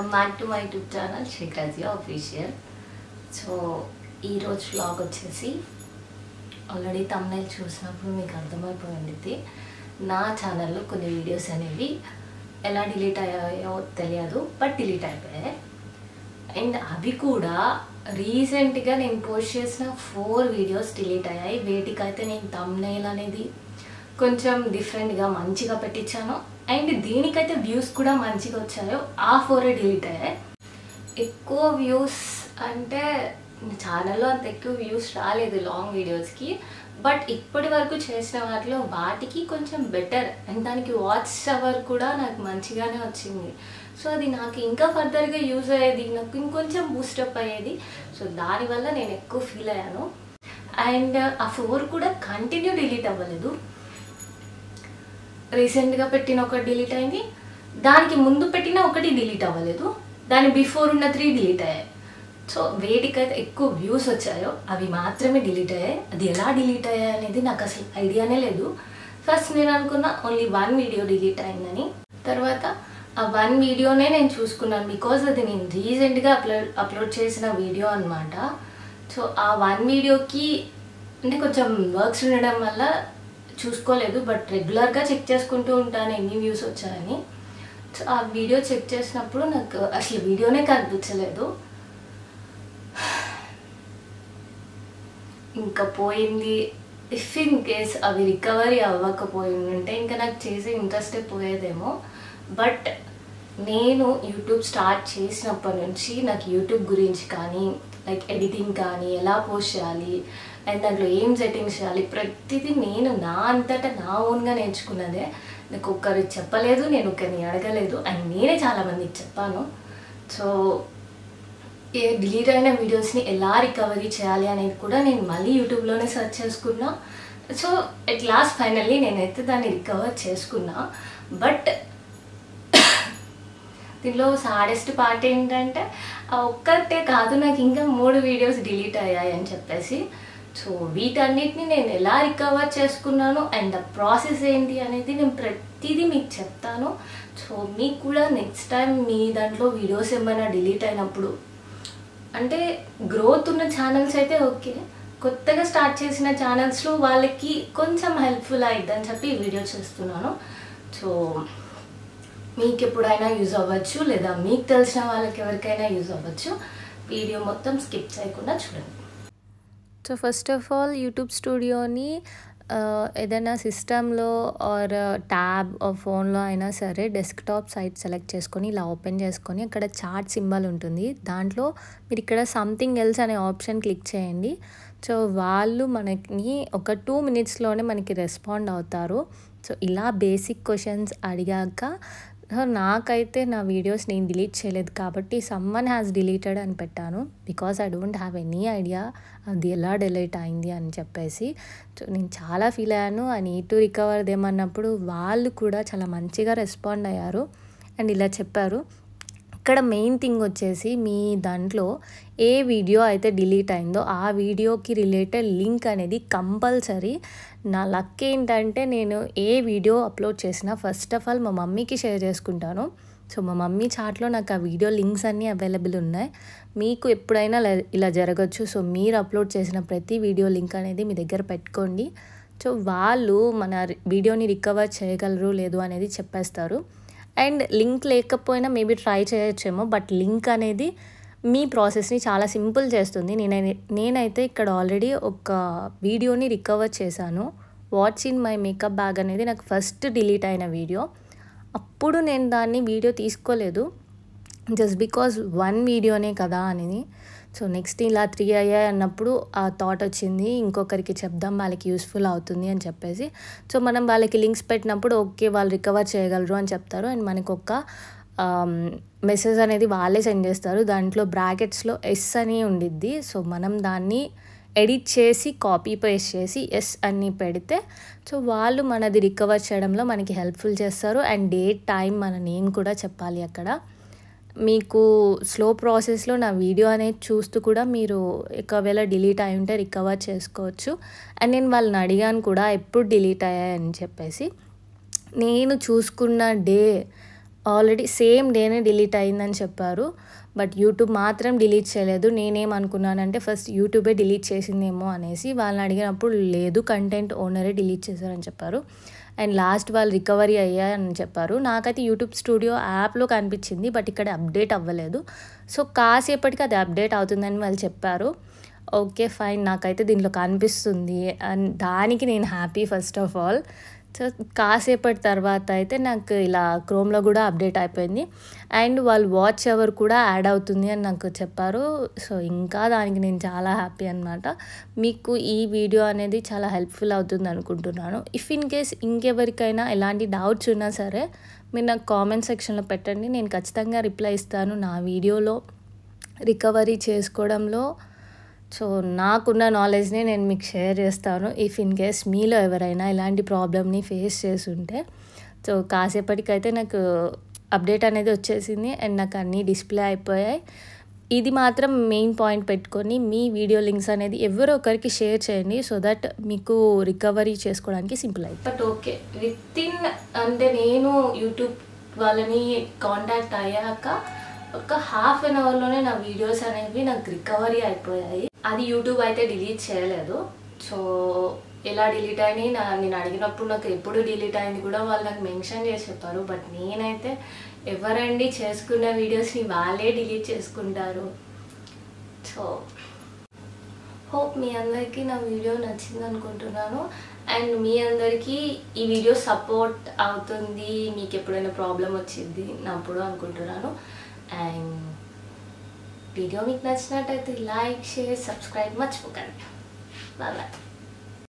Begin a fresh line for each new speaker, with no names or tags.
Welcome back to my YouTube channel Srikajya official. So ఈరోజు vlog వచ్చేసి already thumbnail చూసినప్పుడు మీకు అర్థమైపోయింది. నా ఛానల్లో కొన్ని వీడియోస్ అనేవి ఎలా డిలీట్ అయ్యాయో తెలియదు, బట్ డిలీట్ అయిపోయాయి. అండ్ అవి కూడా రీసెంట్గా నేను పోస్ట్ చేసిన 4 వీడియోస్ డిలీట్ అయ్యాయి. వేటికైతే నేను థంబ్నెయిల్ అనేది కొంచెం డిఫరెంట్గా మంచిగా పెట్టించాను, అండ్ దీనికైతే వ్యూస్ కూడా మంచిగా వచ్చాయో ఆ 4 డిలీట్ అయ్యాయి. ఎక్కువ వ్యూస్ అంటే ఛానల్లో అంత ఎక్కువ వ్యూస్ రాలేదు లాంగ్ వీడియోస్కి, బట్ ఇప్పటి వరకు చేసిన వాటిలో వాటికి కొంచెం బెటర్, అండ్ దానికి వాచ్ అవర్ కూడా నాకు మంచిగానే వచ్చింది. సో అది నాకు ఇంకా ఫర్దర్గా యూజ్ అయ్యేది, నాకు ఇంకొంచెం బూస్టప్ అయ్యేది. సో దానివల్ల నేను ఎక్కువ ఫీల్ అయ్యాను. అండ్ ఆ 4 కూడా కంటిన్యూ డిలీట్ అవ్వలేదు. రీసెంట్గా పెట్టిన ఒకటి డిలీట్ అయింది, దానికి ముందు పెట్టిన ఒకటి డిలీట్ అవ్వలేదు, దాని బిఫోర్ ఉన్న 3 డిలీట్ అయ్యాయి. సో వేటికైతే ఎక్కువ వ్యూస్ వచ్చాయో అవి మాత్రమే డిలీట్ అయ్యాయి. అది ఎలా డిలీట్ అయ్యాయి అనేది నాకు అసలు ఐడియానే లేదు. ఫస్ట్ నేను అనుకున్నా ఓన్లీ 1 వీడియో డిలీట్ అయిందని. తర్వాత ఆ 1 వీడియోనే నేను చూసుకున్నాను, బికాజ్ అది నేను రీసెంట్గా అప్లోడ్ చేసిన వీడియో అనమాట. సో ఆ 1 వీడియోకి అంటే కొంచెం వర్క్స్ ఉండడం వల్ల చూసుకోలేదు, బట్ రెగ్యులర్గా చెక్ చేసుకుంటూ ఉంటాను ఎన్ని వ్యూస్ వచ్చాయని. సో ఆ వీడియో చెక్ చేసినప్పుడు నాకు అసలు వీడియోనే కనిపించలేదు. ఇంకా పోయింది. ఇఫ్ ఇన్ కేస్ అవి రికవరీ అవ్వకపోయిందంటే ఇంకా నాకు చేసే ఇంట్రెస్టే పోయేదేమో. బట్ నేను యూట్యూబ్ స్టార్ట్ చేసినప్పటి నుంచి నాకు యూట్యూబ్ గురించి కానీ, లైక్ ఎడిటింగ్ కానీ, ఎలా పోస్ట్ చేయాలి అండ్ దాంట్లో ఏం సెట్టింగ్స్ చేయాలి, ప్రతిదీ నేను నా అంతటా నా ఓన్గా నేర్చుకున్నదే. నాకు ఒక్కరు చెప్పలేదు, నేను ఒకరిని అడగలేదు, అండ్ నేనే చాలామందికి చెప్పాను. సో డిలీట్ అయిన వీడియోస్ని ఎలా రికవరీ చేయాలి అనేది కూడా నేను మళ్ళీ యూట్యూబ్లోనే సెర్చ్ చేసుకున్నా. సో ఎట్ లాస్ట్ ఫైనల్లీ నేనైతే దాన్ని రికవర్ చేసుకున్నా. బట్ దీనిలో సాడెస్ట్ పార్ట్ ఏంటంటే ఆ ఒక్కటే కాదు, నాకు ఇంకా 3 వీడియోస్ డిలీట్ అయ్యాయి అని చెప్పేసి. సో వీటన్నిటిని నేను ఎలా రికవర్ చేసుకున్నాను అండ్ ఆ ప్రాసెస్ ఏంటి అనేది నేను ప్రతిదీ మీకు చెప్తాను. సో మీకు కూడా నెక్స్ట్ టైం మీ దాంట్లో వీడియోస్ ఏమైనా డిలీట్ అయినప్పుడు, అంటే గ్రోత్ ఉన్న ఛానల్స్ అయితే ఓకే, కొత్తగా స్టార్ట్ చేసిన ఛానల్స్లో వాళ్ళకి కొంచెం హెల్ప్ఫుల్ అయిద్దని చెప్పి ఈ వీడియో చేస్తున్నాను. సో మీకు ఎప్పుడైనా యూజ్ అవ్వచ్చు, లేదా మీకు తెలిసిన వాళ్ళకి ఎవరికైనా యూజ్ అవ్వచ్చు. వీడియో మొత్తం స్కిప్ చేయకుండా చూడండి. So first of all YouTube స్టూడియోని ఏదైనా సిస్టంలో ఆర్ ట్యాబ్ ఫోన్లో అయినా సరే డెస్క్టాప్ సైట్ సెలెక్ట్ చేసుకొని ఇలా ఓపెన్ చేసుకొని అక్కడ చార్ట్ సింబల్ ఉంటుంది, దాంట్లో మీరు ఇక్కడ సంథింగ్ ఎల్స్ అనే ఆప్షన్ క్లిక్ చేయండి. సో వాళ్ళు మనకి ఒక 2 మినిట్స్లోనే మనకి రెస్పాండ్ అవుతారు. సో ఇలా బేసిక్ క్వశ్చన్స్ అడిగాక, నాకైతే నా వీడియోస్ నేను డిలీట్ చేయలేదు కాబట్టి సమ్మన్ హ్యాస్ డిలీటెడ్ అని పెట్టాను, because I don't have any idea అది ఎలా డిలీట్ అయింది అని చెప్పేసి. సో నేను చాలా ఫీల్ అయ్యాను. ఐ నీడ్ టు రికవర్ దేమన్నప్పుడు వాళ్ళు కూడా చాలా మంచిగా రెస్పాండ్ అయ్యారు అండ్ ఇలా చెప్పారు. ఇక్కడ మెయిన్ థింగ్ వచ్చేసి మీ దాంట్లో ఏ వీడియో అయితే డిలీట్ అయిందో ఆ వీడియోకి రిలేటెడ్ లింక్ అనేది కంపల్సరీ. నా లక్ ఏంటంటే నేను ఏ వీడియో అప్లోడ్ చేసినా ఫస్ట్ ఆఫ్ ఆల్ మా మమ్మీకి షేర్ చేసుకుంటాను. సో మా మమ్మీ చాట్లో నాకు ఆ వీడియో లింక్స్ అన్నీ అవైలబుల్ ఉన్నాయి. మీకు ఎప్పుడైనా ఇలా జరగచ్చు. సో మీరు అప్లోడ్ చేసిన ప్రతి వీడియో లింక్ అనేది మీ దగ్గర పెట్టుకోండి. సో వాళ్ళు మన వీడియోని రికవర్ చేయగలరు లేదు అనేది చెప్పేస్తారు. అండ్ లింక్ లేకపోయినా మేబీ ట్రై చేయొచ్చేమో, బట్ లింక్ అనేది మీ ప్రాసెస్ని చాలా సింపుల్ చేస్తుంది. నేనైతే ఇక్కడ ఆల్రెడీ ఒక వీడియోని రికవర్ చేశాను. What's in my makeup bag అనేది నాకు ఫస్ట్ డిలీట్ అయిన వీడియో. అప్పుడు నేను దాన్ని వీడియో తీసుకోలేదు, జస్ట్ బికాజ్ 1 వీడియోనే కదా అనేది. సో నెక్స్ట్ ఇలా 3 అయ్యాయి అన్నప్పుడు ఆ థాట్ వచ్చింది, ఇంకొకరికి చెప్దాం వాళ్ళకి యూస్ఫుల్ అవుతుంది అని చెప్పేసి. సో మనం వాళ్ళకి లింక్స్ పెట్టినప్పుడు ఓకే వాళ్ళు రికవర్ చేయగలరు అని చెప్తారు, అండ్ మనకు ఒక మెసేజ్ అనేది వాళ్ళే సెండ్ చేస్తారు. దాంట్లో బ్రాకెట్స్లో ఎస్ అని ఉండిద్ది. సో మనం దాన్ని ఎడిట్ చేసి కాపీ పేస్ట్ చేసి ఎస్ అని పెడితే సో వాళ్ళు మనది రికవర్ చేయడంలో మనకి హెల్ప్ఫుల్ చేస్తారు. అండ్ డేట్, టైం, మన నేమ్ కూడా చెప్పాలి అక్కడ. మీకు స్లో ప్రాసెస్లో నా వీడియో అనేది చూస్తూ కూడా మీరు ఒకవేళ డిలీట్ అయి ఉంటే రికవర్ చేసుకోవచ్చు. అండ్ నేను వాళ్ళని అడిగాను కూడా ఎప్పుడు డిలీట్ అయ్యాయని చెప్పేసి. నేను చూసుకున్న డే ఆల్రెడీ సేమ్ డేనే డిలీట్ అయిందని చెప్పారు. బట్ యూట్యూబ్ మాత్రం డిలీట్ చేయలేదు. నేనేమనుకున్నానంటే ఫస్ట్ యూట్యూబే డిలీట్ చేసిందేమో అనేసి. వాళ్ళని అడిగినప్పుడు లేదు, కంటెంట్ ఓనరే డిలీట్ చేశారని చెప్పారు. అండ్ లాస్ట్ వాళ్ళు రికవరీ అయ్యాయని చెప్పారు. నాకైతే యూట్యూబ్ స్టూడియో యాప్లో కనిపించింది, బట్ ఇక్కడ అప్డేట్ అవ్వలేదు. సో కాసేపటికి అది అప్డేట్ అవుతుందని వాళ్ళు చెప్పారు. ఓకే ఫైన్, నాకైతే దీంట్లో కనిపిస్తుంది అండ్ దానికి నేను happy first of all. So కాసేపటి తర్వాత అయితే నాకు ఇలా క్రోమ్లో కూడా అప్డేట్ అయిపోయింది. అండ్ వాళ్ళు వాచ్ అవర్ కూడా యాడ్ అవుతుంది అని నాకు చెప్పారు. సో ఇంకా దానికి నేను చాలా హ్యాపీ అనమాట. మీకు ఈ వీడియో అనేది చాలా హెల్ప్ఫుల్ అవుతుంది అనుకుంటున్నాను. ఇఫ్ ఇన్ కేస్ ఇంకెవరికైనా ఎలాంటి డౌట్స్ ఉన్నా సరే మీరు నాకు కామెంట్ సెక్షన్లో పెట్టండి. నేను ఖచ్చితంగా రిప్లై ఇస్తాను నా వీడియోలో రికవరీ చేసుకోవడంలో. సో నాకున్న నాలెడ్జ్ని నేను మీకు షేర్ చేస్తాను. ఇఫ్ ఇన్ కేస్ మీలో ఎవరైనా ఇలాంటి ప్రాబ్లమ్ని ఫేస్ చేసి ఉంటే. సో కాసేపటికైతే నాకు అప్డేట్ అనేది వచ్చేసింది అండ్ నాకు అన్నీ డిస్ప్లే అయిపోయాయి. ఇది మాత్రం మెయిన్ పాయింట్ పెట్టుకొని మీ వీడియో లింక్స్ అనేది ఎవరో ఒకరికి షేర్ చేయండి, సో దట్ మీకు రికవరీ చేసుకోవడానికి సింపుల్ అవుతుంది. బట్ ఓకే, విత్ ఇన్ అంటే నేను యూట్యూబ్ వాళ్ళని కాంటాక్ట్ అయ్యాక ఒక హాఫ్ అన్ అవర్లోనే నా వీడియోస్ అనేవి నాకు రికవరీ అయిపోయాయి. అది యూట్యూబ్ అయితే డిలీట్ చేయలేదు. సో ఎలా డిలీట్ అయినాయి నేను అడిగినప్పుడు నాకు ఎప్పుడు డిలీట్ అయింది కూడా వాళ్ళు నాకు మెన్షన్ చేసి చెప్పారు. బట్ నేనైతే ఎవరండి చేసుకున్న వీడియోస్ని వాళ్ళే డిలీట్ చేసుకుంటారు. సో హోప్ మీ అందరికీ నా వీడియో నచ్చింది అనుకుంటున్నాను. అండ్ మీ అందరికీ ఈ వీడియో సపోర్ట్ అవుతుంది, మీకు ఎప్పుడైనా ప్రాబ్లం వచ్చింది నాప్పుడు అనుకుంటున్నాను. అండ్ వీడియో మీకు నచ్చినట్టయితే లైక్, షేర్, సబ్స్క్రైబ్ మర్చిపోకండి. Bye bye.